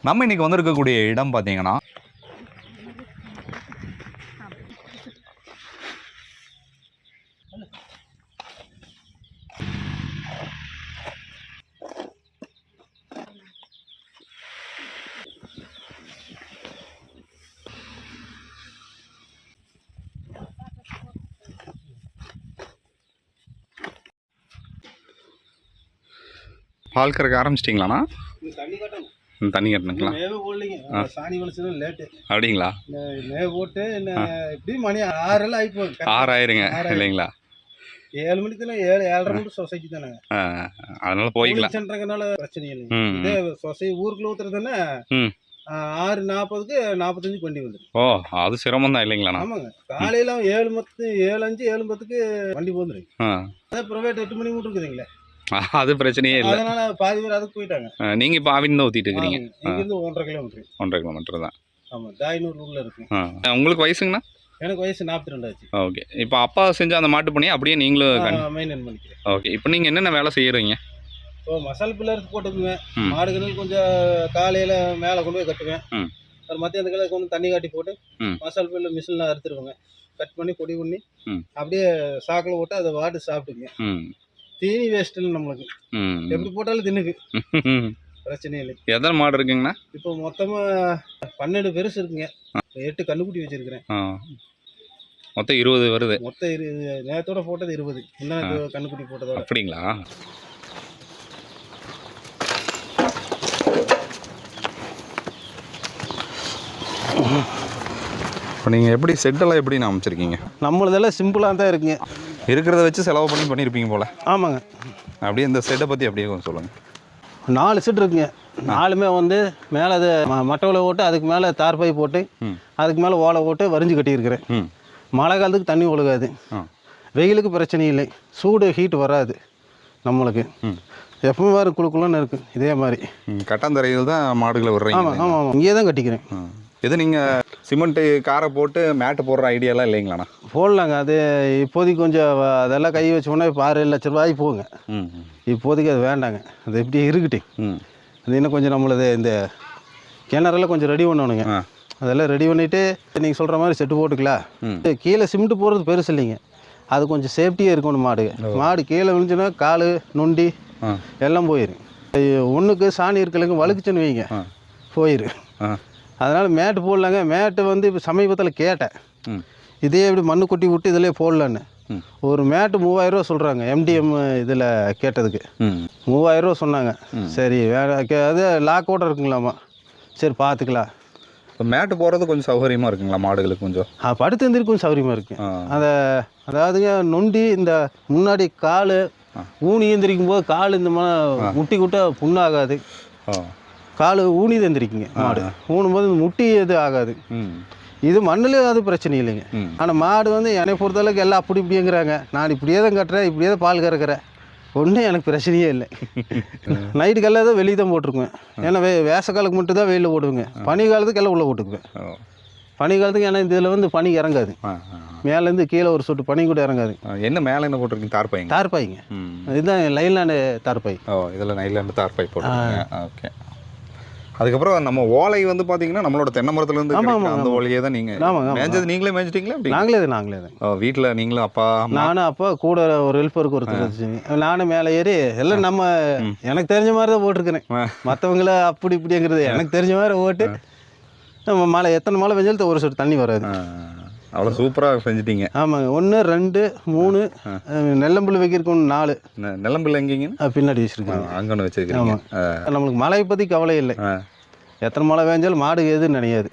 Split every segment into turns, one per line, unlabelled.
நம்ம இன்னைக்கு வந்திருக்கக்கூடிய இடம் பார்த்தீங்கன்னா பால் கறக்க ஆரம்பிச்சிட்டிங்களாண்ணா? தண்ணி கட்டணுங்களா? அப்படிங்களா?
போட்டு எப்படியும் மணி 6 ஆகிப்போம்.
6 ஆயிருங்க இல்லைங்களா?
7 மணிக்கு 7:30 மணிக்கு சொசைட்டி தானே,
அதனால போய்க்கலாம்.
சென்றதுனால பிரச்சனை இல்லை. இதே சொசைட்டி ஊருக்குள்ள ஊத்துறதுன்னா 6:40க்கு 45க்கு வண்டி வந்துடும்.
ஓ, அது சிரமம் தான் இல்லைங்களா?
ஆமாங்க, காலையில 7:05 7:10க்கு வண்டி போந்துடும். அதான் ப்ரைவேட் 8 மணி மட்டும் இருக்குதுங்களே,
அது பிரச்சனையே இல்லை.
அதனால பாதி பேர் அதுக்கு போயிட்டாங்க.
நீங்க இப்போ ஆவின் தான் ஊத்திட்டு இருக்கிறீங்க?
இங்கிருந்து 1.5 கிலோமீட்டர்.
1.5 கிலோமீட்டர் தான்.
ஆமாம், தாய்னூர் ஊரில் இருக்கு.
உங்களுக்கு வயசுங்கண்ணா?
எனக்கு வயசு 42 ஆச்சு.
ஓகே, இப்போ அப்பா செஞ்ச அந்த மாட்டு பணியை அப்படியே நீங்களும்
மெயின்டைன் பண்ணிக்கிறேன்.
ஓகே, இப்போ நீங்கள் என்னென்ன வேலை செய்கிறீங்க?
இப்போ மசால் பில்லர் போட்டுக்குவேன். மாடுகள் கொஞ்சம் காலையில் மேலே கொண்டு போய் கட்டுவேன். ஒரு மத்தியானத்துக்குள்ள கொண்டு தண்ணி காட்டி போட்டு மசால் பில்லர் மிஷினில் அறுத்துருவேங்க. கட் பண்ணி பொடி பண்ணி அப்படியே சாக்கில் போட்டு அதை வாட்டு சாப்பிட்டுக்குங்க. தீனி வேஸ்ட் இல்லை நம்மளுக்கு, எப்படி போட்டாலும் தின்னுக்கு பிரச்சனை இல்லை.
எத்தனை மாடு இருக்குங்கண்ணா?
இப்போ மொத்தமாக 12 பெருசு இருக்குங்க. 8 கண்ணுக்குட்டி வச்சிருக்கிறேன்.
மொத்தம் 20 வருது.
மொத்தம் 20. நேரத்தோட போட்டது 20. முன்னாடி கண்ணுக்குட்டி போட்டதோட.
அப்படிங்களா? இப்போ நீங்கள் எப்படி செட்டெல்லாம் எப்படி நான் அமைச்சிருக்கீங்க?
நம்மளதெல்லாம் சிம்பிளாக தான் இருக்குங்க.
இருக்கிறத வச்சு செலவு பண்ணியிருப்பீங்க போல்.
ஆமாங்க.
அப்படியே இந்த செட்டை பற்றி அப்படியே கொஞ்சம் சொல்லுங்கள்.
4 செட் இருக்குங்க. 4மே வந்து மேலே அது மட்டை போட்டு அதுக்கு மேலே தார்பை போட்டு அதுக்கு மேலே ஓலை போட்டு வரிஞ்சு கட்டியிருக்கிறேன். மழை காலத்துக்கு தண்ணி ஒழுகாது, வெயிலுக்கு பிரச்சனை இல்லை, சூடு ஹீட் வராது நம்மளுக்கு. எப்பவும் வேறு குழுக்குள்ளன்னு இருக்குது. இதே மாதிரி
கட்டாந்தரையில் தான் மாடுகளை விடுறீங்க?
ஆமாம் ஆமாம் ஆமாம், இங்கே தான் கட்டிக்கிறேன்.
இது நீங்கள் சிமெண்ட்டு காரை போட்டு மேட்டு போடுற ஐடியாலாம் இல்லைங்களாண்ணா?
போடலாங்க, அது இப்போதைக்கு கொஞ்சம் அதெல்லாம் கை வச்சோன்னா இப்போ 6-7 லட்ச ரூபாய் போகுங்க. இப்போதைக்கு அது வேண்டாங்க, அது எப்படி இருக்குட்டு. அது இன்னும் கொஞ்சம் நம்மளது இந்த கிணறெல்லாம் கொஞ்சம் ரெடி பண்ணணுங்க. அதெல்லாம் ரெடி பண்ணிவிட்டு நீங்கள் சொல்கிற மாதிரி செட்டு போட்டுக்கலாம். கீழே சிமெண்ட்டு போடுறது பெருசு இல்லைங்க, அது கொஞ்சம் சேஃப்டியாக இருக்கணும். மாடு கீழே விழுந்துச்சுன்னா கால் நொண்டி எல்லாம் போயிடும். ஒன்றுக்கு சாணி இருக்கலைங்க, வழுக்குச்சுன்னு வைங்க போயிரு. அதனால் மேட்டு போடலாங்க. மேட்டு வந்து இப்போ சமீபத்தில் கேட்டேன், இதே இப்படி மண்ணு கொட்டி விட்டு இதிலே போடலான்னு. ஒரு மேட்டு 3000 ரூபா சொல்கிறாங்க. எம்டிஎம் இதில் கேட்டதுக்கு 3000 ரூபா சொன்னாங்க. சரி அது லாக்கோட இருக்குங்களாம்மா, சரி பார்த்துக்கலாம்.
இப்போ மேட்டு போடுறது கொஞ்சம் சௌகரியமாக இருக்குங்களா மாடுகளுக்கு? கொஞ்சம்
படுத்து எழுந்திருக்கு கொஞ்சம் சௌகரியமாக இருக்குது. அதாவதுங்க நொண்டி இந்த முன்னாடி கால் ஊனி எழுந்திரிக்கும் போது கால் இந்த மாதிரி முட்டி கூட்ட புண்ணாகாது. கால் ஊனி எழுந்திரிக்குங்க மாடு, ஊனும்போது முட்டி எது ஆகாது. இது மண்ணில் அது பிரச்சனை இல்லைங்க. ஆனால் மாடு வந்து என்னை பொறுத்தளவுக்கு எல்லாம் அப்படி இப்படிங்கிறாங்க. நான் இப்படியே தான் கட்டுறேன், இப்படியே தான் பால் கறக்கிறேன், ஒன்றும் எனக்கு பிரச்சனையே இல்லை. நைட்டுக்கெல்லாம் தான் வெளியே தான் போட்டிருக்குவேன். ஏன்னா வேசக்காலுக்கு மட்டும் தான் வெயிலில் போடுவேங்க. பனி காலத்துக்கு எல்லாம் உள்ளே போட்டுக்குவேன். பனி காலத்துக்கு ஏன்னா இந்த இதில் வந்து பனி இறங்காது, மேலேருந்து கீழே ஒரு சொட்டு பனி கூட இறங்காது.
என்ன மேலே என்ன போட்டிருக்கீங்க? தார்பாய்ங்க?
தார்பாய்ங்க, இதுதான் லைன்லாண்டு தார்பாய்.
இதில் நைலாண்டு தார்பாய் போட்டுருக்கீங்க. ஓகே. அதுக்கப்புறம் நம்ம ஓலை வந்து பார்த்தீங்கன்னா நம்மளோட தென்னை மரத்துலேருந்து அந்த ஓலையே தான் நீங்கள் மேய்ஞ்சது? நீங்களே மேய்ஞ்சிட்டிங்களா? நாங்களே தான். வீட்டில் நீங்களும் அப்பா?
நானும் அப்பா கூட ஒரு ஹெல்ப்பருக்கு ஒருத்தர் வச்சுங்க. நானும் மேலே ஏறி எல்லாம் நம்ம எனக்கு தெரிஞ்ச மாதிரி தான் போட்டிருக்கிறேன். மற்றவங்கள அப்படி இப்படிங்கிறது எனக்கு தெரிஞ்ச மாதிரி ஓட்டு நம்ம மழை எத்தனை மழை பெஞ்சாலும் ஒரு சொட்டு தண்ணி வராது.
அவ்வளோ சூப்பராக செஞ்சுட்டீங்க.
ஆமாங்க. 1 2 3 நெல்லம்புல் வைக்கிறதுக்கு 4.
நெல்லம்புல் எங்கேங்க?
பின்னாடி வச்சுருக்கேன்.
அங்கே வச்சுருக்கீங்க.
ஆமாம், நம்மளுக்கு மழை பற்றி கவலை இல்லை. எத்தனை மழை பெஞ்சாலும் மாடு எதுன்னு நினையாது.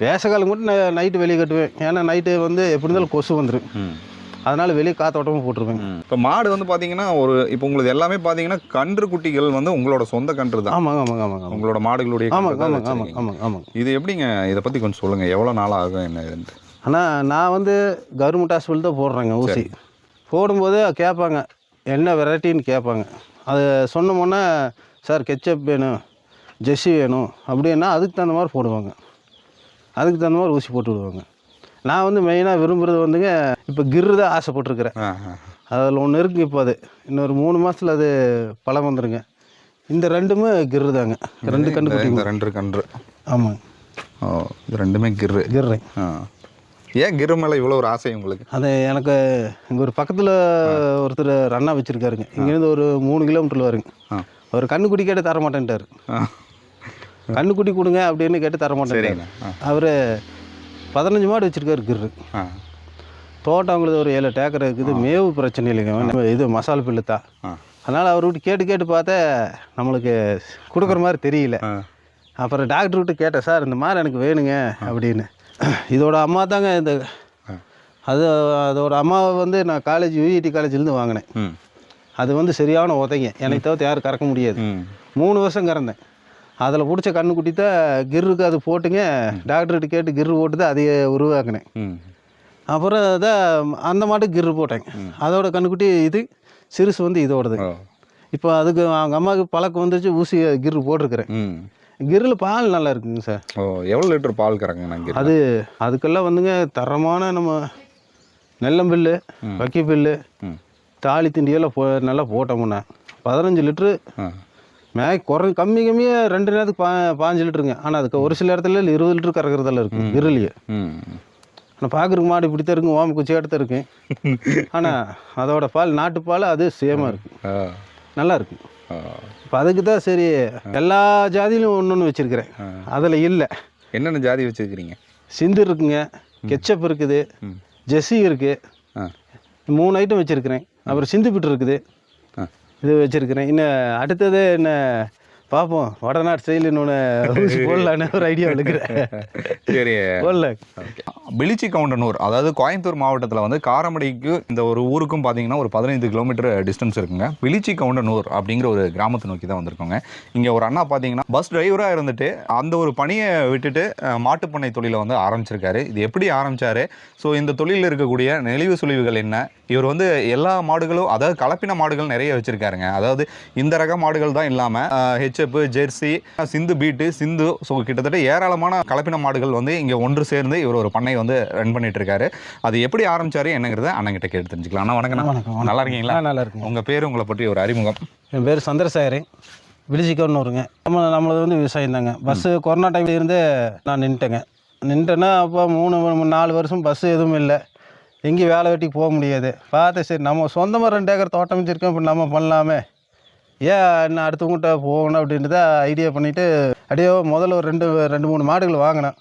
வேசக்காலம் மட்டும் நைட்டு வெளியே கட்டுவேன். ஏன்னா நைட்டு வந்து எப்படி இருந்தாலும் கொசு வந்துடும், அதனால் வெளியே காத்தோட்டமாக போட்டுருவேன்.
இப்போ மாடு வந்து பார்த்தீங்கன்னா இப்போ உங்களுக்கு எல்லாமே பார்த்தீங்கன்னா கன்று குட்டிகள் வந்து உங்களோட சொந்த கன்று தான்?
ஆமாங்க ஆமாங்க ஆமாங்க.
உங்களோட மாடுகளுடைய?
ஆமாங்க ஆமாங்க ஆமாங்க ஆமாங்க ஆமாங்க.
இது எப்படிங்க, இதை பற்றி கொஞ்சம் சொல்லுங்கள், எவ்வளோ நாள் ஆகும் என்ன இதுன்ட்டு?
ஆனால் நான் வந்து கவர்மெண்ட் ஹாஸ்பிட்டல் தான் போடுறேங்க ஊசி. போடும்போது கேட்பாங்க என்ன வெரைட்டின்னு கேட்பாங்க. அது சொன்னோம்னா சார் கெச்சப் வேணும், ஜெர்சி வேணும் அப்படின்னா அதுக்கு தகுந்த மாதிரி போடுவாங்க, அதுக்கு தகுந்த மாதிரி ஊசி போட்டு விடுவாங்க. நான் வந்து மெயினாக விரும்புகிறது வந்துங்க இப்போ கிர்ரு தான் ஆசைப்பட்டுருக்குறேன். அதில் ஒன்று இருக்குங்க. இப்போ அது இன்னொரு 3 மாதத்தில் அது பழம் வந்துடுங்க. இந்த ரெண்டுமே கிர்ரு தாங்க. 2 கன்றுக்குட்டி.
இந்த 2 கன்று.
ஆமாங்க.
ஓ, இது ரெண்டுமே கிர்ரு.
கிர்ரு.
ஏன் கிர்ரு மேலே இவ்வளோ ஒரு ஆசை உங்களுக்கு?
அது எனக்கு இங்கே ஒரு பக்கத்தில் ஒருத்தர் ரன்னா வச்சுருக்காருங்க. இங்கேருந்து ஒரு 3 கிலோமீட்டரில் வருங்க. அவர் கன்றுக்குட்டி கேட்டு தர மாட்டேன்ட்டார். கன்றுக்குட்டி கொடுங்க அப்படின்னு கேட்டு தர மாட்டேன். அவர் 15 மாடு வச்சுருக்காரு கிர்ரு. தோட்டம் அவங்களுக்கு ஒரு 7 ஏக்கர் இருக்குது. மேவு பிரச்சனை இல்லைங்க. இது மசால் பில்லு தான். அதனால் அவர்கிட்ட கேட்டு பார்த்தா நம்மளுக்கு கொடுக்குற மாதிரி தெரியல. அப்புறம் டாக்டர்கிட்ட கேட்டேன், சார் இந்த மாதிரி எனக்கு வேணுங்க அப்படின்னு. இதோட அம்மா தாங்க இந்த அதோட அம்மாவை வந்து நான் காலேஜ் யூஇடி காலேஜ்லேருந்து வாங்கினேன். அது வந்து சரியான உதைங்க. எனக்கு தவிர்த்து யாரும் கறக்க முடியாது. 3 வருஷம் கறந்தேன். அதில் பிடிச்ச கன்றுக்குட்டி தான் கிர்ருக்கு. அது போட்டுங்க, டாக்டர்கிட்ட கேட்டு கிர்ரு போட்டு தான் அதையே உருவாக்கினேன். அப்புறம் தான் அந்த மாட்டுக்கு கிர்ரு போட்டேன். அதோட கன்றுக்குட்டி இது சிறுசு வந்து இதோடது. இப்போ அதுக்கு அவங்க அம்மாவுக்கு பழக்கம் வந்துச்சு, ஊசி கிர்ரு போட்டிருக்கிறேன். கிர்ரில் பால் நல்லா இருக்குங்க சார்.
எவ்வளோ லிட்டர் பால் கறக்குங்க?
அது அதுக்கெல்லாம் வந்துங்க தரமான நம்ம நெல்லம்பில்லு, வக்கிப்பில்லு, தாலி திண்டியெல்லாம் நல்லா போட்டோம்னா 15 லிட்ரு. கம்மியாக 2 நேரத்துக்கு 5 லிட்டருங்க. ஆனால் அதுக்கு ஒரு சில இடத்துல 20 லிட்டர் கறக்கிறதெல்லாம் இருக்குது கிர்ரிலேயே. ஆனால் பார்க்குறக்கு மாடு இப்படி தான் இருக்கும், ஓம குச்சி எடுத்து இருக்கு. ஆனால் அதோட பால் நாட்டுப்பால் அது சேமாக இருக்குது, நல்லா இருக்குது. இப்போ அதுக்கு தான் சரி எல்லா ஜாதியிலும் ஒன்று வச்சுருக்கிறேன். அதில் இல்லை.
என்னென்ன ஜாதி வச்சுருக்கிறீங்க?
சிந்து இருக்குங்க, கெச்சப் இருக்குது, ஜெஸ்ஸி இருக்குது. 3 ஐட்டம் வச்சுருக்கிறேன். அப்புறம் சிந்து பிட்டு இருக்குது, இது வச்சுருக்கிறேன். இன்னும் அடுத்தது என்ன பார்ப்போம், வடநாட்டு ஸ்டைலின்னு ஒன்று போடலான்னு ஒரு ஐடியா இருக்கிறேன்.
சரி,
போடல.
பிளிச்சி கவுண்டனூர், அதாவது கோயம்புத்தூர் மாவட்டத்தில் வந்து காரமடைக்கு இந்த ஒரு ஊருக்கும் பார்த்தீங்கன்னா ஒரு 15 கிலோமீட்டர் டிஸ்டன்ஸ் இருக்குங்க. பிளிச்சி கவுண்டனூர் அப்படிங்கிற ஒரு கிராமத்தை நோக்கி தான் வந்திருக்கோங்க. இங்கே ஒரு அண்ணா பார்த்தீங்கன்னா பஸ் டிரைவராக இருந்துட்டு அந்த ஒரு பணியை விட்டுட்டு மாட்டுப்பண்ணை தொழிலை வந்து ஆரம்பிச்சிருக்காரு. இது எப்படி ஆரம்பித்தார், ஸோ இந்த தொழிலில் இருக்கக்கூடிய நெளிவு சுழிவுகள் என்ன, இவர் வந்து எல்லா மாடுகளும், அதாவது கலப்பின மாடுகள் நிறைய வச்சுருக்காருங்க. அதாவது இந்த ரக மாடுகள் தான் இல்லாமல் ஹெச்எப்பு, ஜெர்சி, சிந்து பீட்டு, சிந்து, ஸோ கிட்டத்தட்ட ஏராளமான கலப்பின மாடுகள் வந்து இங்கே ஒன்று சேர்ந்து இவர் ஒரு பண்ணை வந்து ரன் பண்ணிட்டு இருக்காரு. அது எப்படி ஆரம்பிச்சாரு என்னங்கிறத அண்ணங்கிட்ட கேட்டு தெரிஞ்சுக்கலாம். அண்ணா வணக்கம்.
வணக்கம்.
நல்லா இருக்கீங்களா?
நல்லா இருக்கு.
உங்கள் பேர், உங்களை பற்றி ஒரு அறிமுகம்.
என் பேர் சந்திரசேகரன், விழிச்சிக்கோன்னுருங்க. நம்மளது வந்து விவசாயம் தாங்க. பஸ்ஸு கொரோனா டைமில் இருந்து நான் நின்ட்டேன்னா அப்போ 3-4 வருஷம் பஸ்ஸு எதுவும் இல்லை, எங்கேயும் வேலை வெட்டிக்கு போக முடியாது. பார்த்தேன், சரி நம்ம சொந்தமாக 2 ஏக்கர் தோட்டம் வச்சுருக்கோம், இப்போ நம்ம பண்ணலாமே, ஏன் இன்னும் அடுத்தவங்ககிட்ட போகணும் அப்படின்ட்டு தான் ஐடியா பண்ணிவிட்டு அப்படியே முதல்ல ஒரு 2-3 மாடுகள் வாங்கினேன்.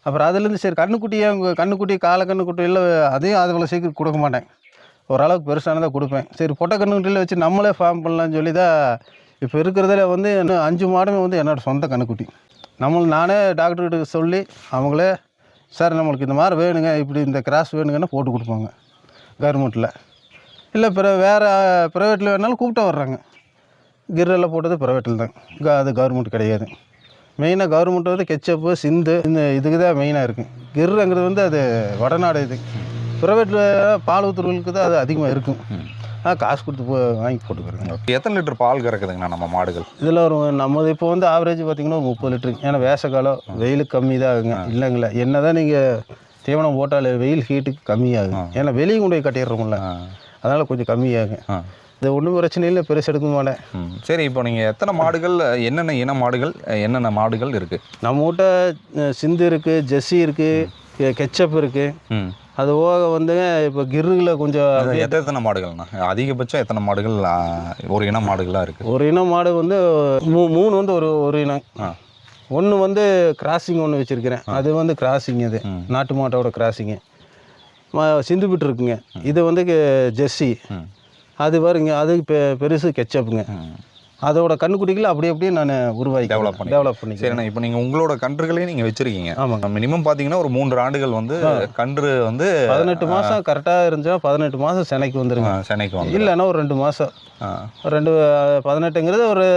அப்புறம் அதுலேருந்து சரி கண்ணுக்குட்டி காலை கண்ணுக்குட்டி இல்லை, அதையும் அவ்வளோ சீக்கிரம் கொடுக்க மாட்டேன், ஓரளவுக்கு பெருசானதாக கொடுப்பேன். சரி பொட்டை கண்ணுக்குட்டியில் வச்சு நம்மளே ஃபார்ம் பண்ணலான்னு சொல்லி தான் இப்போ இருக்கிறதுல வந்து இன்னும் 5 மாடுமே வந்து என்னோடய சொந்த கண்ணுக்குட்டி. நானே டாக்டர்கிட்ட சொல்லி அவங்களே, சார் நம்மளுக்கு இந்த மாதிரி வேணுங்க, இப்படி இந்த கிராஸ் வேணுங்கன்னா போட்டு கொடுப்பாங்க கவர்மெண்ட்டில். இல்லை வேறு ப்ரைவேட்டில் வேணாலும் கூப்பிட்டு வர்றாங்க. கிர்ரெல்லாம் போட்டது ப்ரைவேட்டில் தான், அது கவர்மெண்ட் கிடையாது. மெயினாக கவர்மெண்ட் வந்து கெச்சப்பு, சிந்து, இந்த இதுக்கு தான் மெயினாக இருக்குது. கிர்ருங்கிறது வந்து அது வடநாடு. இது ப்ரைவேட்டில் பால் ஊற்றுறவங்களுக்கு தான் அது அதிகமாக இருக்கும். காசு கொடுத்து வாங்கி போட்டுக்கிறேங்க.
எத்தனை லிட்டர் பால் கறக்குதுங்கண்ணா நம்ம மாடுகள்?
இதில் ஒரு நம்மது இப்போ வந்து ஆவரேஜ் பார்த்திங்கன்னா ஒரு 30 லிட்டரு. ஏன்னா வேச காலம் வெயிலுக்கு கம்மி தான் ஆகுங்க. இல்லைங்களா, என்ன தான் நீங்கள் தீவனம் போட்டால் வெயில் ஹீட்டுக்கு கம்மியாகும். ஏன்னா வெளியே கொண்டு போய் கட்டிடுறோம்ல, அதனால் கொஞ்சம் கம்மியாகும். இது ஒன்றும் பிரச்சனை இல்லை, பெருசு எடுக்க மாட்டேன்.
சரி, இப்போ நீங்கள் எத்தனை மாடுகள், என்னென்ன இன மாடுகள், என்னென்ன மாடுகள் இருக்குது?
நம்ம கிட்ட சிந்து இருக்குது, ஜெர்சி இருக்குது, கெச்சப் இருக்குது. அது போக வந்து இப்போ கிர்ருல கொஞ்சம்
எத்தனை மாடுகள்ண்ணா? அதிகபட்சம் எத்தனை மாடுகள் ஒரு இன மாடுகளாக இருக்குது?
ஒரு இன மாடு வந்து 3 வந்து ஒரு இனம். ஒன்று வந்து கிராசிங் ஒன்று வச்சுருக்கிறேன். அது வந்து கிராசிங், அது நாட்டு மாட்டோட கிராசிங்கு. சிந்து பிட்டு இருக்குங்க. இது வந்து ஜெர்சி, அது வருங்க, அது பெருசு கெச்சப்புங்க. அதோட கண்ணுக்குட்டிகளை அப்படியே நான் உருவாக்கி டெவலப் பண்ணி.
சரிண்ணா, இப்போ நீங்கள் உங்களோட கன்றுகளையும் நீங்கள் வச்சுருக்கீங்க.
ஆமாங்க.
மினிமம் பார்த்தீங்கன்னா ஒரு 3 ஆண்டுகள் வந்து கன்று வந்து
18 மாதம் கரெக்டாக இருந்துச்சா 18 மாதம் சென்னைக்கு வந்துருங்க.
சென்னைக்கு வந்து
இல்லைன்னா ஒரு 2 மாதம், 18ங்கிறது ஒரு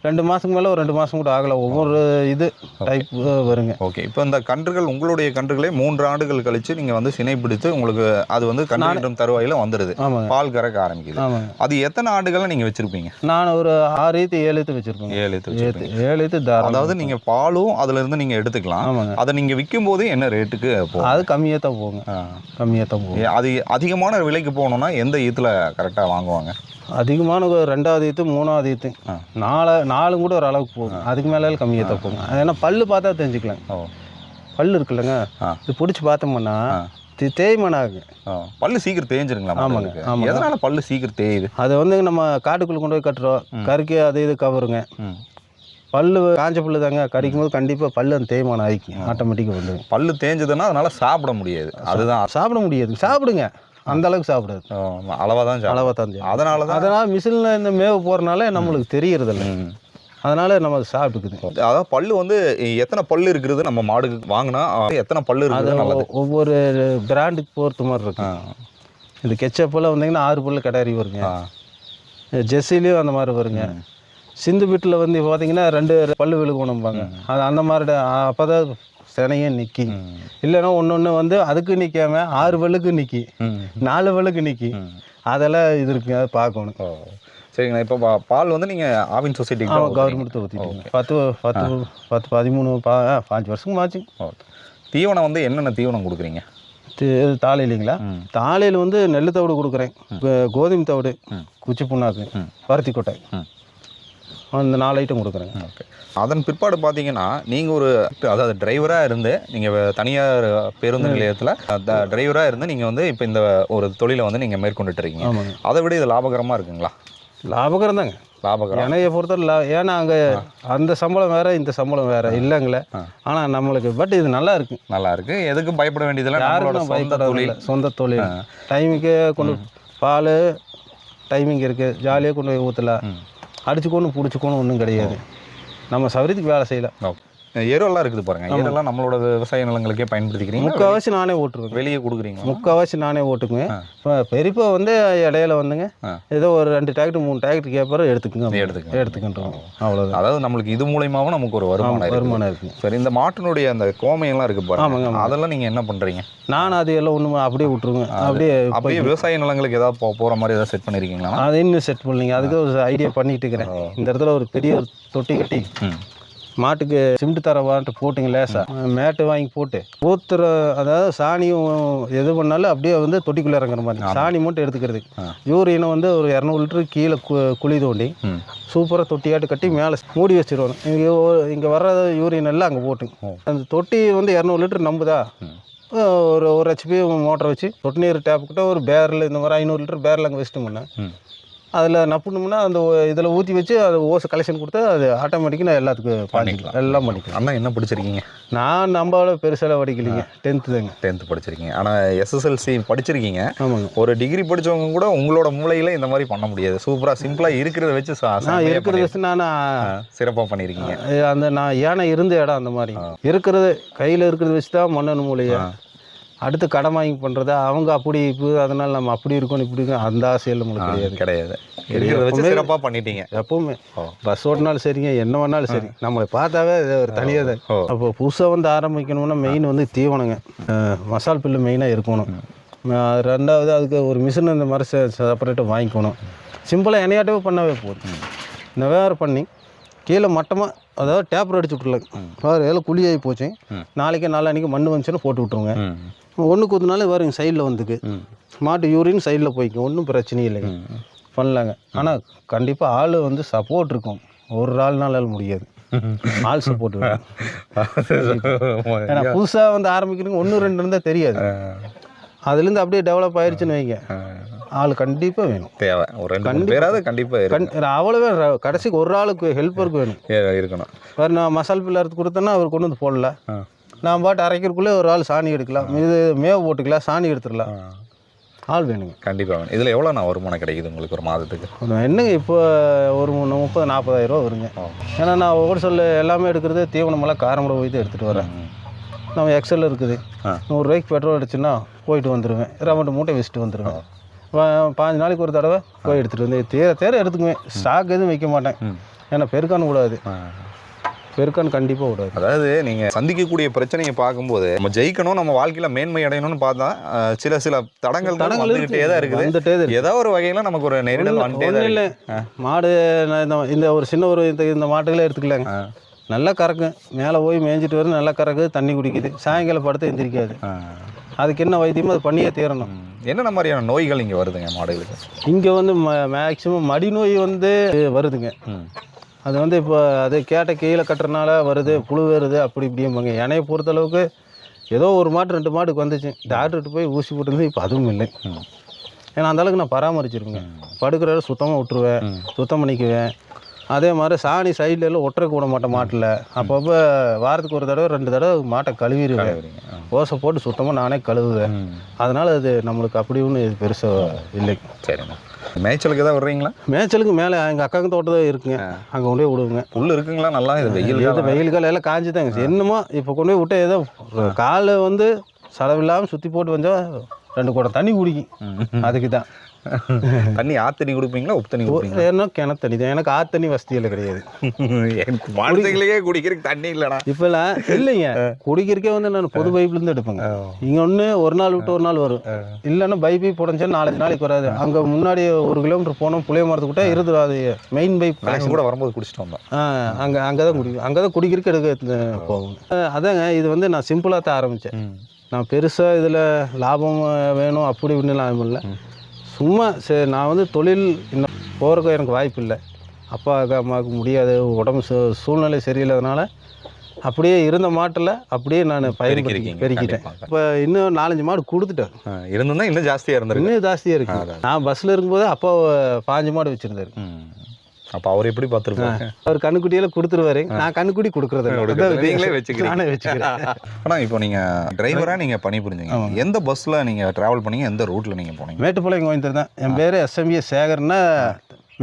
2 மாதத்துக்கு மேலே ஒரு 2 மாதம் கூட ஆகலை. ஒவ்வொரு இது டைப் வருங்க.
ஓகே, இப்போ இந்த கன்றுகள், உங்களுடைய கன்றுகளே 3 ஆண்டுகள் கழித்து நீங்கள் வந்து சினை பிடித்து உங்களுக்கு அது வந்து கன்றுடும் தருவாயில் வந்துடுது, பால் கறக்க ஆரம்பிக்குது. அது எத்தனை ஆண்டுகளை நீங்கள் வச்சுருப்பீங்க?
நான் ஒரு 6-7 வச்சுருப்பேன். 7
அதாவது நீங்கள் பாலும் அதிலிருந்து நீங்கள் எடுத்துக்கலாம். அதை நீங்கள் விற்கும் போது என்ன ரேட்டுக்கு போகும்?
அது கம்மியாக தான் போகும்.
அது அதிகமான விலைக்கு போகணுன்னா எந்த ஈத்தில் கரெக்டாக வாங்குவாங்க?
அதிகமான ஒரு 2வது ஈத்து 3வது ஈத்து 4 கூட ஒரு அளவுக்கு போகும். அதுக்கு மேலே கம்மியாக தான் போகும். ஏன்னா பல்லு பார்த்தா தெரிஞ்சுக்கலாம். பல்லு இருக்குல்லங்க, இது பிடிச்சி பார்த்தோம்னா தேய்மானம் ஆகுங்க.
பல்லு சீக்கிரம் தேஞ்சிருங்களா?
ஆமாங்க. ஆமாம்.
எதனால பல்லு சீக்கிரம் தேயுது?
அதை வந்து நம்ம காட்டுக்குள்ளே கொண்டு போய் கட்டுறோம், கறிக்கு அது இது கவருங்க. பல்லு காஞ்ச பல்லு தாங்க, கடிக்கும் போது கண்டிப்பாக பல்லு அந்த தேய்மானம் ஆகிக்கும், ஆட்டோமேட்டிக்காக வந்து
பல்லு தேஞ்சதுன்னா அதனால சாப்பிட முடியாது. அதுதான்
சாப்பிட முடியாது. சாப்பிடுங்க, அந்த அளவுக்கு சாப்பிடாது,
அளவாக தான்
அதனால மிஷினில் இந்த மேவு போகிறனால நம்மளுக்கு தெரியறதில்ல. அதனால நம்ம அதை சாப்பிட்டுக்குது.
அதாவது பல்லு வந்து எத்தனை பல்லு இருக்கிறது நம்ம மாடுக்கு வாங்கினா எத்தனை பல்லு இருக்குது?
ஒவ்வொரு பிராண்டுக்கு பொறுத்த மாதிரி இருக்கு. இந்த கெச்சப்பெல்லாம் வந்தீங்கன்னா 6 பல்லு கடாரி வருங்க. ஜெர்சிலையும் அந்த மாதிரி வருங்க. சிந்து வீட்டில் வந்து பார்த்தீங்கன்னா 2 பல்லு விழுகணும்பாங்க. அது அந்த மாதிரி அப்போ தான் சினையே நிற்கி. இல்லைன்னா ஒன்று வந்து அதுக்கு நிற்காம 6 பல்லுக்கு நிற்கி, 4 பல்லுக்கு நிற்கி. அதெல்லாம் இது இருக்குங்க, அதை பார்க்கணும்.
சரிங்கண்ணா. இப்போ பால் வந்து நீங்கள் ஆவின் சொசைட்டி
கவர்மெண்ட் ஊற்றிட்டீங்க 13 5 வருஷம் ஆச்சு.
தீவனம் வந்து என்னென்ன தீவனம் கொடுக்குறீங்க?
தாளையிலிங்களா? தாளையில் வந்து நெல் தவிடு கொடுக்குறேன், கோதுமை தவிடு, குச்சி புண்ணாக்கு, பருத்தி கொட்டை, அந்த 4 ஐட்டம் கொடுக்குறேங்க.
ஓகே. அதன் பிற்பாடு பார்த்தீங்கன்னா நீங்கள் ஒரு அதாவது டிரைவராக இருந்து நீங்கள் தனியார் பேருந்து நிலையத்தில் டிரைவராக இருந்து நீங்கள் வந்து இப்போ இந்த ஒரு தொழிலை வந்து நீங்கள் மேற்கொண்டுட்டு இருக்கீங்க. அதை விட இது லாபகரமாக இருக்குங்களா?
லாபகரம் தாங்க, லாபகரம். என்னைய பொறுத்தவரை ஏன்னா அங்கே அந்த சம்பளம் வேறு, இந்த சம்பளம் வேறு இல்லைங்களே. ஆனால் நம்மளுக்கு இது நல்லா இருக்குது.
நல்லா இருக்குது, எதுக்கும் பயப்பட வேண்டியதில்லை.
யாருக்கும் பயப்பட சொந்த தொழில். டைமுக்கு கொண்டு பால் டைமிங் இருக்குது, ஜாலியாக கொண்டு போய் ஊற்றலாம். அடிச்சுக்கோணும் பிடிச்சிக்கோணும் ஒன்றும் கிடையாது. நம்ம சௌகரியத்துக்கு வேலை செய்யலாம்.
ஏரோலாம் இருக்குது பாருங்கள், ஏரோலாம் நம்மளோட விவசாய நிலங்களுக்கே பயன்படுத்திக்கிறீங்க.
முக்கால்வாசி நானே ஓட்டுருவேன்,
வெளியே கொடுக்குறீங்க?
முக்கால்வாசி நானே ஓட்டுக்குவேன். இப்போ பெரியப்பா வந்து இடையில வந்துங்க ஏதோ ஒரு 2 டிராக்டர் 3 டிராக்டர் கேட்பாரு, எடுத்துக்கின்றோம். அவ்வளோதான்.
அதாவது நம்மளுக்கு இது மூலயமாவும் நமக்கு ஒரு வருமானம் இருக்குது. சரி, இந்த மாட்டினுடைய அந்த கோமையெல்லாம் இருக்குது பாருங்க, அதெல்லாம் நீங்கள் என்ன பண்ணுறீங்க?
நான் அது எல்லாம் ஒன்றுமே அப்படியே விட்டுருவேன். அப்படியே
விவசாய நிலங்களுக்கு ஏதாவது போகிற மாதிரி ஏதாவது செட் பண்ணியிருக்கீங்களா?
அதை இன்னும் செட் பண்ணலைங்க, அதுக்கு ஒரு ஐடியா பண்ணிட்டு இருக்கிறேன். இந்த இடத்துல ஒரு பெரிய ஒரு தொட்டி கட்டி மாட்டுக்கு சிமெண்ட் தரவான்ட்டு போட்டுங்க, லேசாக மேட்டு வாங்கி போட்டு ஊத்துற, அதாவது சாணியும் எது பண்ணாலும் அப்படியே வந்து தொட்டிக்குள்ளே இறங்குற மாதிரி சாணி மட்டும் எடுத்துக்கிறது. யூரியனை வந்து ஒரு 200 லிட்டரு கீழே குழி தோண்டி சூப்பராக தொட்டியாட்டு கட்டி மேலே மூடி வச்சிருவோம். இங்கே வர்ற யூரியன் எல்லாம் அங்கே போட்டு அந்த தொட்டி வந்து 200 லிட்டர் நம்புதா, ஒரு ஹெச்பி மோட்டரை வச்சு சொட்டு நீர் டேப்புக்கிட்ட ஒரு பேரில் இந்த மாதிரி 500 லிட்டர் பேரில் அங்கே வச்சுட்டோம்னா அதில் நப்புனோம்னா அந்த இதில் ஊற்றி வச்சு அது ஓசை கலெக்ஷன் கொடுத்தா அது ஆட்டோமேட்டிக்காக நான் எல்லாத்துக்கும் பண்ணிக்கலாம், எல்லாம் பண்ணிக்கலாம்.
அண்ணா என்ன படிச்சிருக்கீங்க?
நான் நம்மளோட பெருசாக படிக்கலைங்க, 10th தாங்க.
10th படிச்சிருக்கீங்க. ஆனால் SSLC படிச்சிருக்கீங்க.
ஆமாங்க.
ஒரு டிகிரி படித்தவங்க கூட உங்களோட மூளையில் இந்த மாதிரி பண்ண முடியாது. சூப்பராக சிம்பிளாக இருக்கிறத வச்சு
இருக்கிறத வச்சு நான்
சிறப்பாக பண்ணியிருக்கீங்க.
அந்த நான் ஏன்னா இருந்த இடம் அந்த மாதிரி இருக்கிறது கையில் இருக்கிறத வச்சு தான் மன்னன் மூளையை அடுத்து கடன் வாங்கி பண்ணுறது. அவங்க அப்படி இப்போ அதனால் நம்ம அப்படி இருக்கணும் இப்படி இருக்கணும் அந்த ஆசையில் நம்மளுக்கு கிடையாது.
இருக்கிறத வச்சு சிறப்பாக பண்ணிட்டீங்க.
எப்பவுமே பஸ் ஓட்டினாலும் சரிங்க, என்ன வேணாலும் சரி, நம்மளை பார்த்தாவே ஒரு தனியாக தான். அப்போ புதுசாக வந்து ஆரம்பிக்கணும்னா மெயின் வந்து தீவனங்க, மசால் பில்லு மெயினாக இருக்கணும். 2வது அதுக்கு ஒரு மிஷின் இந்த மாதிரி செப்பரேட்டாக வாங்கிக்கணும். சிம்பிளாக எனையாட்டவே பண்ணாவே போதும். இந்த வேறு பண்ணி கீழே மட்டமாக அதாவது டேப்பர் அடிச்சு விட்ருலாங்க. வேறு எல்லாம் குழியாகி போச்சு, நாளைக்கு நாளான்னைக்கு மண் வந்துச்சுன்னா போட்டு விட்ருங்க. ஒன்று கூத்துனாலும் வேறு இங்கே சைடில் வந்துக்கு மாட்டு யூரின் சைடில் போய்க்கும், ஒன்றும் பிரச்சனையும் இல்லைங்க, பண்ணலாங்க. ஆனால் கண்டிப்பாக ஆள் வந்து சப்போர்ட் இருக்கும். ஒரு ஆள்னால முடியாது, ஆள் சப்போர்ட் வேணும். ஏன்னா புதுசாக வந்து ஆரம்பிக்கிறதுக்கு 1 2 இருந்தால் தெரியாது. அதுலேருந்து அப்படியே டெவலப் ஆயிடுச்சுன்னு வைங்க, ஆள் கண்டிப்பாக வேணும், தேவை. ஒரு 2 பேராவது கண்டிப்பாக அவ்வளோவே. கடைசிக்கு ஒரு ஆளுக்கு ஹெல்ப்பருக்கு வேணும் இருக்கணும். வேறு நான் மசால் பில்லு அறுத்து கொடுத்தேன்னா அவர் கொண்டு வந்து போடல, நான் பாட்டு அரைக்கிறதுக்குள்ளே ஒரு ஆள் சாணி எடுக்கலாம், இது மேவு போட்டுக்கலாம், சாணி எடுத்துடலாம். ஆள் வேணுங்க கண்டிப்பாக வேணும். இதில் எவ்வளோ வருமானம் கிடைக்குது உங்களுக்கு ஒரு மாதத்துக்கு? என்னங்க இப்போ ஒரு 30-40 ரூபா வருங்க. ஏன்னா நான் ஒவ்வொரு சொல்ல எல்லாமே எடுக்கிறது தீவனமெல்லாம் காரமடை போய் தான் எடுத்துகிட்டு வரேன். நம்ம எக்ஸல் இருக்குது, 100 ரூபாய்க்கு பெட்ரோல் அடிச்சுன்னா போயிட்டு வந்துடுவேன், 2 மூட்டை வச்சுட்டு வந்துடுவேன். 5 நாளைக்கு ஒரு தடவை போய் எடுத்துகிட்டு வந்து தேர எடுத்துக்குவேன். ஸ்டாக் எதுவும் வைக்க மாட்டேன், ஏன்னா பெருக்கான்னு கூடாது, பெருக்கான்னு கண்டிப்பாக விடாது. அதாவது நீங்கள் சந்திக்கக்கூடிய பிரச்சனையை பார்க்கும்போது நம்ம ஜெயிக்கணும், நம்ம வாழ்க்கையில் மேன்மை அடையணும்னு பார்த்தா சில தடங்கள் வந்துகிட்டே தான் இருக்குது. ஏதோ ஒரு வகையில் நமக்கு ஒரு நெருடல் வந்துட்டே இல்லை. மாடு இந்த ஒரு சின்ன ஒரு இந்த மாட்டுகளே எடுத்துக்கலாங்க, நல்லா கறக்கும், மேலே போய் மேய்ஞ்சிட்டு வரும், நல்லா கறக்குது, தண்ணி குடிக்குது, சாயங்காலம் படுத்து எந்திரிக்காது. அதுக்கு என்ன வைத்தியமோ அது பண்ணியே தீரணும்.
என்னென்ன மாதிரியான நோய்கள் இங்கே வருதுங்க மாடுகளுக்கு?
இங்கே வந்து மேக்சிமம் மடி நோய் வந்து வருதுங்க. அது வந்து இப்போ அது கேட்ட கீழே கட்டுறதுனால வருது, புழு வருது, அப்படி இப்படிம்பாங்க. என்னையை பொறுத்தளவுக்கு ஏதோ ஒரு மாடு 2 மாடுக்கு வந்துச்சு, டாக்டர்கிட்ட போய் ஊசி போட்டுருந்து இப்போ அதுவும் இல்லை. ஏன்னா அந்தளவுக்கு நான் பராமரிச்சிருக்கேங்க. படுக்கிற சுத்தமாக விட்டுருவேன், சுத்தம் பண்ணிக்குவேன். அதே மாதிரி சாணி சைடில் எல்லாம் ஒட்டுறக்கு விட மாட்டேன் மாட்டில். அப்பப்போ வாரத்துக்கு ஒரு தடவை 2 தடவை மாட்டை கழுவிடுவேன். ஓசை போட்டு சுத்தமாக நானே கழுவுவேன். அதனால் அது நம்மளுக்கு அப்படி ஒன்றும் இது பெருசாக இல்லை.
சரிண்ணா. மேய்ச்சலுக்கு ஏதாவது விடுறீங்களா?
மேய்ச்சலுக்கு மேலே எங்கள் அக்காவுக்கு தோட்டம் தான் இருக்குங்க, அங்கே கொண்டு போய் விடுவோங்க.
உள்ளே இருக்குங்களா? நல்லா இது
வெயில் காலம் எல்லாம் காஞ்சி தாங்க. என்னமோ இப்போ கொண்டு போய் விட்டு ஏதோ காலை வந்து செலவில்லாமல் சுற்றி போட்டு வந்தால் 2 குடம் தண்ணி குடிக்கும். அதுக்கு தான்.
தண்ணி ஆத்தண்ணி கொடுப்பீங்களா, உப்பு தண்ணி கொடுப்பீங்களா?
ஏன்னா கிணத்து தண்ணி தான். எனக்கு ஆத்தண்ணி வசதியில் கிடையாது.
எனக்கு மாடுகளுக்கே குடிக்கிறதுக்கு தண்ணி இல்லைண்ணா.
இப்போல்லாம் இல்லைங்க, குடிக்கிறக்கே வந்து நான் பொது பைப்லேருந்து எடுப்பேங்க. இங்கே ஒன்று ஒரு நாள் விட்டு ஒரு நாள் வரும். இல்லைன்னா பைப்பை புடஞ்சா 4 நாளைக்கு வராது. அங்கே முன்னாடி 1 கிலோமீட்டர் போனோம், புளிய மரத்துக்கிட்ட இருது. அது மெயின் பைப்
கூட வரும்போது குடிச்சிட்டு வந்தோம்.
அங்கே தான் குடிக்கும். அங்கே தான் குடிக்கிறக்கு எடுக்க போகும். அதாங்க இது வந்து நான் சிம்பிளாக தான் ஆரம்பித்தேன். நான் பெருசாக இதில் லாபம் வேணும் அப்படி இப்படின்லாம் இல்லை. சும்மா சரி, நான் வந்து தொழில் இன்னும் போகிறக்கு எனக்கு வாய்ப்பு இல்லை. அப்பா அம்மாவுக்கு முடியாது, உடம்பு சூழ்நிலை சரியில்லாதனால அப்படியே இருந்த மாட்டில் அப்படியே நான் பெருக்கிட்டேன். இப்போ இன்னும் 4-5 மாடு கொடுத்துட்டேன்.
இருந்ததுன்னா இன்னும் ஜாஸ்தியாக இருந்திருக்கு. இன்னும்
ஜாஸ்தியாக இருக்குது. நான் பஸ்ஸில் இருக்கும்போது அப்பா 5 மாடு வச்சுருந்தாரு.
அப்போ அவர் எப்படி பார்த்துருப்பாங்க?
அவர் கண்ணுக்குட்டியெல்லாம் கொடுத்துருவாரு. நான் கண்ணுக்குட்டி கொடுக்குறது
நீங்களே வச்சுக்கிறேன்.
நானே வச்சுக்கிறேன்.
ஆனால் இப்போ நீங்கள் டிரைவராக நீங்கள் பணி புரிஞ்சுங்க, எந்த பஸ்ஸில் நீங்கள் ட்ராவல் பண்ணீங்க, எந்த ரூட்டில் நீங்கள் போனீங்க?
மேட்டுப்பாளையம் கோயம்புத்தூர் தான். என் பேர் SME சேகர்னா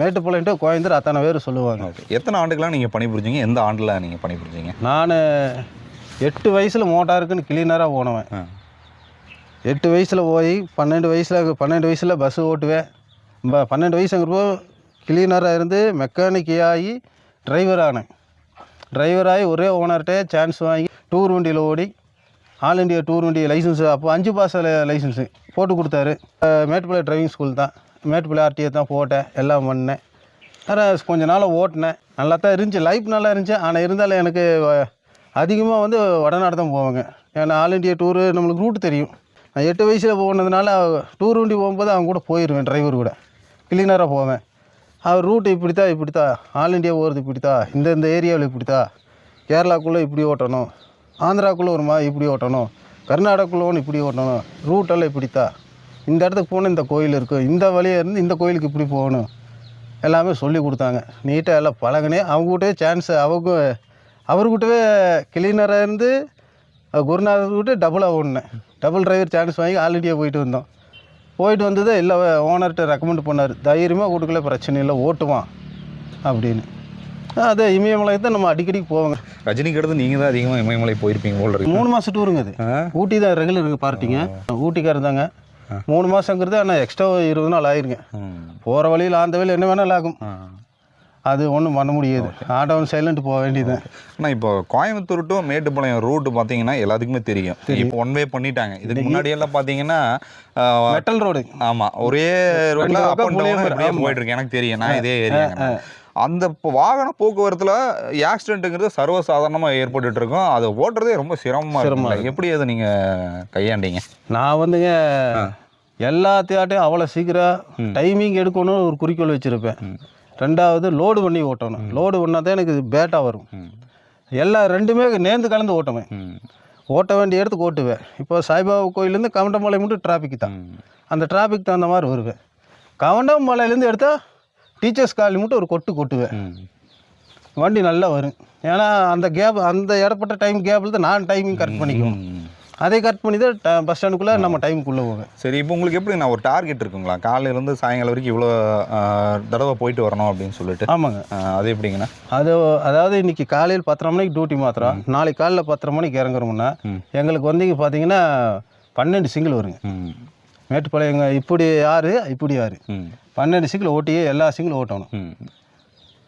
மேட்டுப்பாளையம் கோயம்புத்தூர் அத்தனை பேர் சொல்லுவாங்க.
எத்தனை ஆண்டுகளாக நீங்கள் பணி புரிஞ்சிங்க? எந்த ஆண்டில் நீங்கள் பணி புரிஞ்சிங்க?
நான் 8 வயசில் மோட்டாருக்குன்னு கிளீனராக போனவன். 8 வயசில் போய் 12 வயசில் பஸ்ஸு ஓட்டுவேன். 12 வயசுங்கிறப்போ கிளீனராக இருந்து மெக்கானிக் ஆகி டிரைவர் ஆனேன். டிரைவராகி ஒரே ஓனர்கிட்ட சான்ஸ் வாங்கி டூர் வண்டியில் ஓடி ஆல் இண்டியா டூர் வண்டி லைசன்ஸு அப்போ 5 பாஸ் லைசன்ஸு போட்டு கொடுத்தாரு. மேட்டுப்பாளையம் டிரைவிங் ஸ்கூல் தான், மேட்டுப்பாளையம் RTA தான் போட்டேன், எல்லாம் பண்ணேன். ஆனால் கொஞ்ச நாள் ஓட்டினேன், நல்லா தான் இருந்துச்சு, லைஃப் நல்லா இருந்துச்சு. ஆனால் இருந்தாலும் எனக்கு அதிகமாக வந்து வடநாடு தான் போவாங்க. ஏன்னா ஆல் இண்டியா டூரு நம்மளுக்கு ரூட்டு தெரியும். நான் 8 வயசில் போனதுனால டூர் வண்டி போகும்போது அவங்க கூட போயிடுவேன், டிரைவர் கூட கிளீனராக போவேன். அவர் ரூட்டு இப்படித்தான் ஆல் இண்டியா போகிறது இப்படித்தான், இந்த ஏரியாவில் இப்படித்தான், கேரளாக்குள்ளே இப்படி ஓட்டணும், ஆந்திராக்குள்ளே ஒரு மாதிரி இப்படி ஓட்டணும், கர்நாடகாக்குள்ளே ஒன்று இப்படி ஓட்டணும், ரூட்டெல்லாம் இப்படித்தான், இந்த இடத்துக்கு போகணும், இந்த கோயில் இருக்கும், இந்த வழியாக இருந்து இந்த கோயிலுக்கு இப்படி போகணும், எல்லாமே சொல்லி கொடுத்தாங்க. நீட்டாக எல்லாம் பழகினேன். அவங்ககிட்டவே சான்ஸ் அவர்கிட்டவே கிளீனராக இருந்து குருநாதர்கிட்ட டபுளாக ஓடினேன். டபுள் டிரைவர் சான்ஸ் வாங்கி ஆல் இண்டியா போயிட்டு வந்தோம். போயிட்டு வந்தது இல்லை, ஓனர்கிட்ட ரெக்கமெண்ட் பண்ணார், தைரியமாக கொடுக்கல, பிரச்சனை இல்லை, ஓட்டுவான் அப்படின்னு. அதே இமயமலையை தான் நம்ம அடிக்கடி போவாங்க.
ரஜினிக்கு அடுத்து நீங்கள் தான் அதிகமாக இமயமலை போயிருப்பீங்க போல இருக்கு.
3 மாதம் டூருங்க அது. ஊட்டி தான் ரெகுலர் பார்ட்டிங்க, ஊட்டிக்காரர் தாங்க. 3 மாதங்கிறது ஆனால் எக்ஸ்ட்ரா 20 நாள் ஆயிருங்க. போகிற வழியில் அந்த வழியில் என்ன வேணாலும் ஆகும், அது ஒன்றும் பண்ண முடியாது. ஆட்டோன் சைலண்ட் போக வேண்டியது.
ஆனால் இப்போ கோயம்புத்தூர் டு மேட்டுப்பாளையம் ரூட்டு பார்த்தீங்கன்னா எல்லாத்துக்குமே தெரியும். இப்போ 1 வே பண்ணிட்டாங்க. இதுக்கு முன்னாடியெல்லாம் பார்த்தீங்கன்னா
மெட்டல் ரோடு.
ஆமாம், ஒரே ரோட்டில் போயிட்டு இருக்கு. எனக்கு தெரியும், நான் இதே ஏரியா. அந்த வாகன போக்குவரத்தில் ஆக்சிடென்ட்டுங்கிறது சர்வசாதாரணமாக ஏற்பட்டுட்டு இருக்கோம். அதை ஓட்டுறதே ரொம்ப சிரமமாக இருக்கும். எப்படி அதை நீங்கள் கையாண்டீங்க?
நான் வந்துங்க எல்லாத்தையாட்டையும் அவ்வளோ சீக்கிரம் டைமிங் எடுக்கணும்னு ஒரு குறிக்கோள் வச்சுருப்பேன். 2வது லோடு பண்ணி ஓட்டணும். லோடு பண்ணால் தான் எனக்கு பேட்டாக வரும். எல்லாம் 2மே நேர்ந்து கலந்து ஓட்டுவேன். ஓட்ட வேண்டிய இடத்துக்கு ஓட்டுவேன். இப்போ சாய்பாபா கோயிலேருந்து கவண்டமலை மட்டும் டிராஃபிக் தான். அந்த டிராஃபிக் தகுந்த மாதிரி வருவேன். கவண்டமலையிலேருந்து எடுத்தால் டீச்சர்ஸ் காலனி மட்டும் ஒரு கொட்டுவேன். வண்டி நல்லா வரும். ஏன்னா அந்த இடப்பட்ட டைம் கேப்பில் தான் நான் டைமிங் கரெக்ட் பண்ணிக்குவோம். அதை கரெக்ட் பண்ணி தான் பஸ் ஸ்டாண்டுக்குள்ளே நம்ம டைமுக்குள்ளே போவேன்.
சரி, இப்போ உங்களுக்கு எப்படி நான் ஒரு டார்கெட் இருக்குங்களா, காலையிலேருந்து சாயங்காலம் வரைக்கும் இவ்வளோ தடவை போயிட்டு வரணும் அப்படின்னு சொல்லிட்டு?
ஆமாங்க.
அது எப்படிங்கண்ணா?
அதாவது இன்றைக்கி காலையில் 10:30 மணிக்கு டியூட்டி மாத்திரம், நாளைக்கு காலையில் 10:30 மணிக்கு இறங்குறோம்னா எங்களுக்கு வந்து பார்த்தீங்கன்னா 12 சிங்கிள் வருங்க. மேட்டுப்பாளையங்க இப்படி 6 இப்படி 6 12 சிங்கிள் ஓட்டியே எல்லா சிங்கிள் ஓட்டணும்.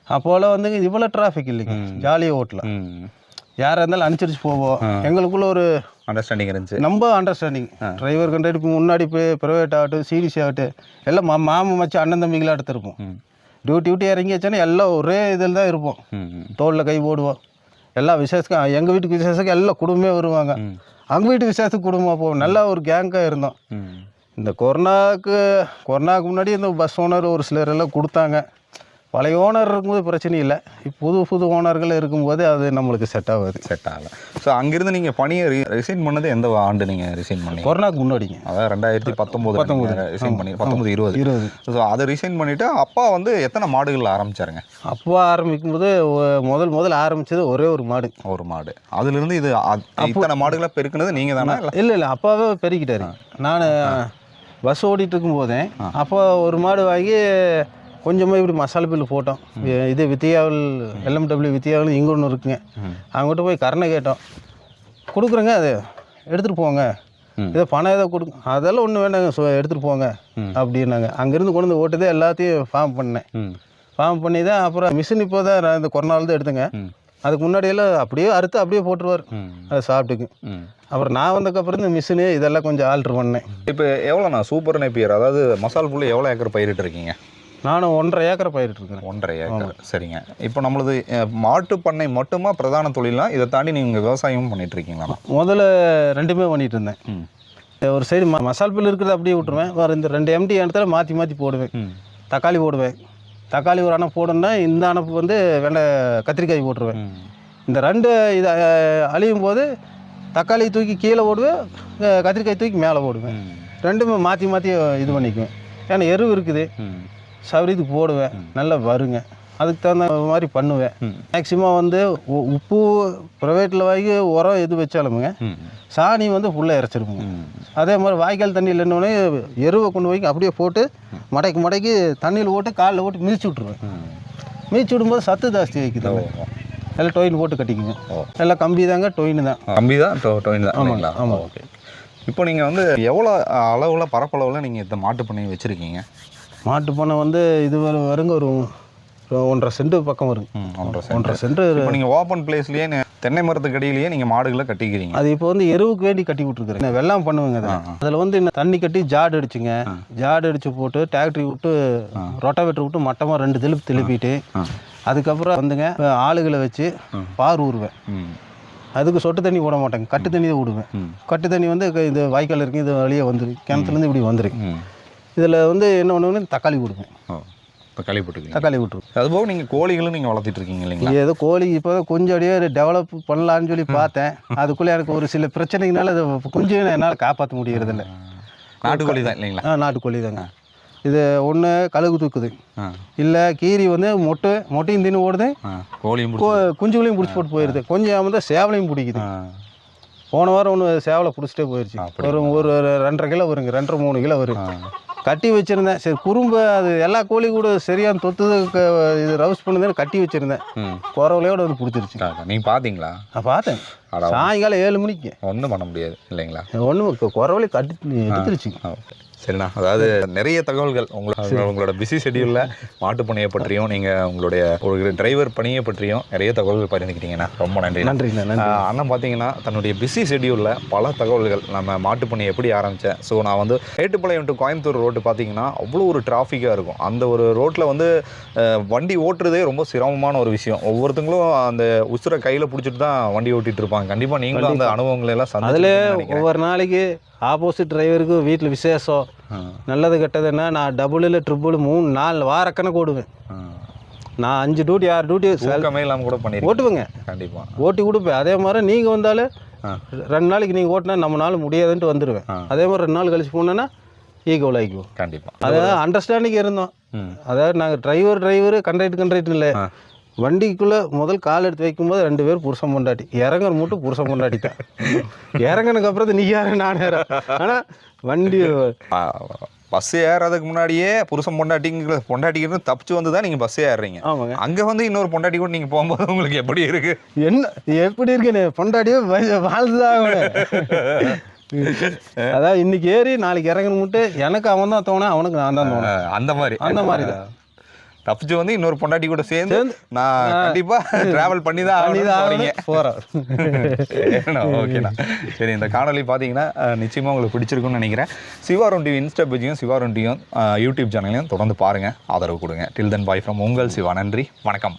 அப்போல வந்து இவ்வளோ டிராஃபிக் இல்லைங்க, ஜாலியாக ஓட்டலாம். யாராக இருந்தாலும் அனுசரித்து போவோம். எங்களுக்குள்ள ஒரு
அண்டர்ஸ்டாண்டிங் இருந்துச்சு.
ரொம்ப அண்டர்ஸ்டாண்டிங். டிரைவர் கண்டக்டருக்கு முன்னாடி போய் ப்ரைவேட் ஆகட்டும், சிடிசி ஆகட்டும், எல்லாம் மாமன் மச்சி அண்ணன் தம்பிகளாக எடுத்துருப்போம். டியூட்டி இறங்கி வச்சோன்னா எல்லாம் ஒரே இதில் தான் இருப்போம். தோளில் கை போடுவோம். எல்லா விசேஷத்துக்கும், எங்கள் வீட்டுக்கு விசேஷத்துக்கு எல்லாம் குடும்பமே வருவாங்க. அவங்க வீட்டு விசேஷத்துக்கு குடும்பமாக போவோம். நல்லா ஒரு கேங்காக இருந்தோம். இந்த கொரோனாவுக்கு முன்னாடி இந்த பஸ் ஓனர் ஒரு சிலர் எல்லாம் கொடுத்தாங்க. பழைய ஓனர் இருக்கும்போது பிரச்சனை இல்லை. இப்போ புது ஓனர்கள் இருக்கும்போது அது நம்மளுக்கு செட் ஆகாது.
செட் ஆகலை. ஸோ அங்கேருந்து நீங்கள் பணியை ரிசைன் பண்ணது எந்த ஆண்டு நீங்கள் ரிசைன் பண்ணி?
கொரோனாக்கு முன்னாடிங்க.
அதாவது 2019 ரிசைன் பண்ணி 19-20. ஸோ அதை ரிசைன் பண்ணிவிட்டு அப்பா வந்து எத்தனை மாடுகள் ஆரம்பித்தாருங்க?
அப்பா ஆரம்பிக்கும் போது முதல் ஆரம்பித்தது ஒரே ஒரு மாடு.
அதுலேருந்து இது இத்தனை மாடுகளை பெருக்குனது நீங்கள் தானே?
இல்லை அப்பாவே பெருக்கிட்டாரு. நான் பஸ் ஓடிட்டு இருக்கும்போதே அப்பா ஒரு மாடு வாங்கி கொஞ்சமாக இப்படி மசாலா பில்லு போட்டோம். இது வித்தியாவில் LMW வித்தியாவில் இங்கே ஒன்று இருக்குங்க. அவங்ககிட்ட போய் கரணை கேட்டோம். கொடுக்குறேங்க, அது எடுத்துகிட்டு போங்க, இதை பணம் ஏதோ கொடுங்க. அதெல்லாம் ஒன்றும் வேண்டாங்க, எடுத்துகிட்டு போங்க அப்படின்னாங்க. அங்கேருந்து கொண்டு வந்து ஓட்டுதே எல்லாத்தையும் ஃபார்ம் பண்ணேன். ஃபார்ம் பண்ணி தான் அப்புறம் மிஷின் இப்போ தான் இந்த கொரோனாவில் தான் எடுத்துங்க. அதுக்கு முன்னாடியெல்லாம் அப்படியே அறுத்து அப்படியே போட்டுருவார் அதை சாப்பிட்டுக்கு. அப்புறம் நான் வந்ததுக்கப்புறம் இந்த மிஷினு இதெல்லாம் கொஞ்சம் ஆல்ட்ரு பண்ணேன்.
இப்போ எவ்வளோண்ணா சூப்பர் நேப்பியர் அதாவது மசால் புல்லு எவ்வளோ ஏக்கர் பயிரிட்டு இருக்கீங்க?
நானும் 1.5 ஏக்கர் பயிரிட்டுருக்கேன்.
1.5 ஏக்கர். சரிங்க. இப்போ நம்மளது மாட்டு பண்ணை மட்டுமா பிரதான தொழிலாம்? இதை தாண்டி நீங்கள் விவசாயமும் பண்ணிட்டு இருக்கீங்களா?
முதல்ல ரெண்டுமே பண்ணிட்டு இருந்தேன். ஒரு சைடு மசால் பில் இருக்கிறத அப்படியே விட்டுருவேன். வேறு இந்த 2 MT இடத்துல மாற்றி போடுவேன். தக்காளி போடுவேன். தக்காளி ஒரு அணை போடணுன்னா இந்த அணைப்பு வந்து கத்திரிக்காய் போட்டுருவேன். இந்த 2 இது அழியும் போது தக்காளி தூக்கி கீழே போடுவேன், கத்திரிக்காய் தூக்கி மேலே போடுவேன். ரெண்டுமே மாற்றி இது பண்ணிக்குவேன். ஏன்னா எருவு இருக்குது, சவரியத்துக்கு போடுவேன், நல்லா வருங்க. அதுக்கு தகுந்த மாதிரி பண்ணுவேன். மேக்சிமம் வந்து உப்பு ப்ரைவேட்டில் வாங்கி உரம் எது வச்சாலுமுங்க சாணி வந்து ஃபுல்லாக இறைச்சிருக்குங்க. அதே மாதிரி வாய்க்கால் தண்ணி இல்லைன்னொடனே எருவை கொண்டு போய் அப்படியே போட்டு மடக்கி தண்ணியில் போட்டு காலில் போட்டு மிதிச்சு விட்ருவேன். மிதிச்சு விடும்போது சத்து ஜாஸ்தி வைக்குது. எல்லாம் டொயின் போட்டு கட்டிக்குங்க. எல்லாம் கம்பி தாங்க, டொயின் தான்.
கம்பி தான், டொயின் தான். ஆமாங்களா? ஆமாம். ஓகே. இப்போ நீங்கள் வந்து எவ்வளோ அளவில் பரப்பளவில் நீங்கள் இந்த மாட்டு பண்ணி வச்சுருக்கீங்க?
மாட்டு பண்ணை வந்து இது வருங்க ஒரு 1.5 சென்ட் பக்கம் வருங்க. 1.5 சென்ட்.
இப்போ நீங்கள் ஓப்பன் பிளேஸ்லேயே தென்னை மரத்துக்கு அடியிலேயே நீங்கள் மாடுகளை கட்டிக்கிறீங்க.
அது இப்போ வந்து எருவுக்கு வேண்டி கட்டி விட்டுருக்குறேன். வெள்ளாம் பண்ணுவேங்க. அதில் வந்து இன்னும் தண்ணி கட்டி ஜாடு அடிச்சுங்க. ஜாடு அடித்து போட்டு டிராக்டரி விட்டு ரொட்டாவேட்டர் விட்டு மட்டமாக 2 திருப்பிட்டு அதுக்கப்புறம் வந்துங்க ஆளுகளை வச்சு பார் ஊறுவேன். அதுக்கு சொட்டு தண்ணி விட மாட்டேங்க, கட்டு தண்ணி தான் விடுவேன். கட்டு தண்ணி வந்து இது வாய்க்கால் இருக்குது, இது வழியே வந்துடும், கிணத்துலேருந்து இப்படி வந்துருக்கு. இதில் வந்து என்ன பண்ணுவேன்னு தக்காளி விடுவேன்.
தக்காளி போட்டுருக்கீங்க?
தக்காளி விட்டுருவோம்.
அதுபோக நீங்கள் கோழிகளும் நீங்கள் வளர்த்திட்டு இருக்கீங்க இல்லைங்களா?
ஏதோ கோழி இப்போ கொஞ்சம் அப்படியே டெவலப் பண்ணலான்னு சொல்லி பார்த்தேன். அதுக்குள்ளே எனக்கு ஒரு சில பிரச்சனைகளால் அது கொஞ்சம் என்னால் காப்பாற்ற முடியறதில்ல.
நாட்டுக்கோழி தான் இல்லைங்களா?
நாட்டுக்கோழி தாங்க. இது ஒன்று கழுகு தூக்குது, இல்லை கீரி வந்து மொட்டையும் தின்னு ஓடுது,
கோழியும்
குஞ்சுகளையும் பிடிச்சி போட்டு போயிடுது. கொஞ்சம் வந்து சேவலையும் பிடிக்குது. போன வாரம் ஒன்று சேவலை பிடிச்சிட்டே போயிடுச்சு. ஒரு 2.5 கிலோ வருங்க, 2-3 கிலோ வரும். கட்டி வச்சுருந்தேன். சரி குறும்பு அது எல்லா கோழி கூட சரியான தொத்துது இது ரவுஸ் பண்ணுதுன்னு கட்டி வச்சுருந்தேன். குறவலையோடு வந்து பிடிச்சிருச்சு.
நீங்கள் பார்த்தீங்களா?
நான் பார்த்தேன். சாயங்காலம் 7 மணிக்கு.
ஒன்றும் பண்ண முடியாது இல்லைங்களா?
ஒன்றும் குறவலை கட்டி எடுத்துருச்சு.
சரிண்ணா. அதாவது நிறைய தகவல்கள் உங்களோட பிஸி ஷெடியூலில் மாட்டு பணியை பற்றியும் நீங்கள் உங்களுடைய ஒரு டிரைவர் பணியை பற்றியும் நிறைய தகவல்கள் பகிர்ந்துக்கிட்டீங்கண்ணா. ரொம்ப நன்றி.
நன்றிண்ணா.
அண்ணன் பார்த்தீங்கன்னா தன்னுடைய பிஸி ஷெடியூலில் பல தகவல்கள் நம்ம மாட்டு பணியை எப்படி ஆரம்பித்தேன். ஸோ நான் வந்து மேட்டுப்பாளையம் டு கோயம்புத்தூர் ரோட்டு பார்த்தீங்கன்னா அவ்வளோ ஒரு டிராஃபிக்காக இருக்கும். அந்த ஒரு ரோட்டில் வந்து வண்டி ஓட்டுறதே ரொம்ப சிரமமான ஒரு விஷயம். ஒவ்வொருத்தங்களும் அந்த உசுரை கையில் பிடிச்சிட்டு தான் வண்டி ஓட்டிகிட்டு இருப்பாங்க. கண்டிப்பாக நீங்களும் அந்த அனுபவங்களை எல்லாம்
அதில் ஒவ்வொரு நாளைக்கு ஆப்போசிட் டிரைவருக்கு வீட்டில் விசேஷம் நல்லது கெட்டதுன்னா நான் டபுள் இல்லை ட்ரிபிள் 3-4 வாரக்கணக்கு ஓடுவேன். நான் 5 டியூட்டி 6 டியூட்டி
இல்லாமல் கூட பண்ணி
ஓட்டுவேங்க.
கண்டிப்பாக
ஓட்டி கொடுப்பேன். அதே மாதிரி நீங்கள் வந்தாலும் 2 நாளைக்கு நீங்கள் ஓட்டினா நம்மளால முடியாதுன்ட்டு வந்துடுவேன். அதே மாதிரி 2 நாள் கழிச்சு போனேன்னா ஈக்குவல் ஆகிக்குவோம்.
கண்டிப்பாக
அதாவது அண்டர்ஸ்டாண்டிங் இருந்தோம். அதாவது நாங்கள் டிரைவர் கண்ட்ராக்டர் இல்லை. வண்டிக்குள்ளே முதல் கால் எடுத்து வைக்கும்போது 2 பேர் புருஷன் பொண்டாட்டி. இறங்குற மட்டும் புருஷன் பொண்டாட்டி தான். இறங்கினதுக்கு அப்புறம் நீ யாரு நான் யாரும். ஆனால் வண்டி
பஸ் ஏறதுக்கு முன்னாடியே புருஷன் பொண்டாட்டிக்கு தப்பிச்சு வந்து தான் நீங்கள் பஸ் ஏறுறீங்க.
ஆமாங்க.
அங்கே வந்து இன்னொரு பொண்டாட்டி கூட நீங்கள் போகும்போது உங்களுக்கு எப்படி இருக்கு?
என்ன எப்படி இருக்குன்னு பொண்டாட்டியே வாழ்ந்துதான். அதாவது இன்னைக்கு ஏறி நாளைக்கு இறங்கணும் மட்டும் எனக்கு அவன் தான் தோணும், அவனுக்கு நான் தான் தோணும்.
அந்த மாதிரி தான் தப்பிச்சு வந்து இன்னொரு பொண்டாட்டி கூட சேர்ந்து நான் கண்டிப்பா டிராவல் பண்ணி தான் போறேன். ஓகேண்ணா. சரி, இந்த காணொலி பார்த்தீங்கன்னா நிச்சயமா உங்களுக்கு பிடிச்சிருக்குன்னு நினைக்கிறேன். சிவாரோன் டிவி இன்ஸ்டா பேஜையும் சிவாரோன் டிவியும் யூடியூப் சேனலையும் தொடர்ந்து பாருங்க, ஆதரவு கொடுங்க. டில் தென் பாய் ஃப்ரம் உங்கள் சிவா. நன்றி, வணக்கம்.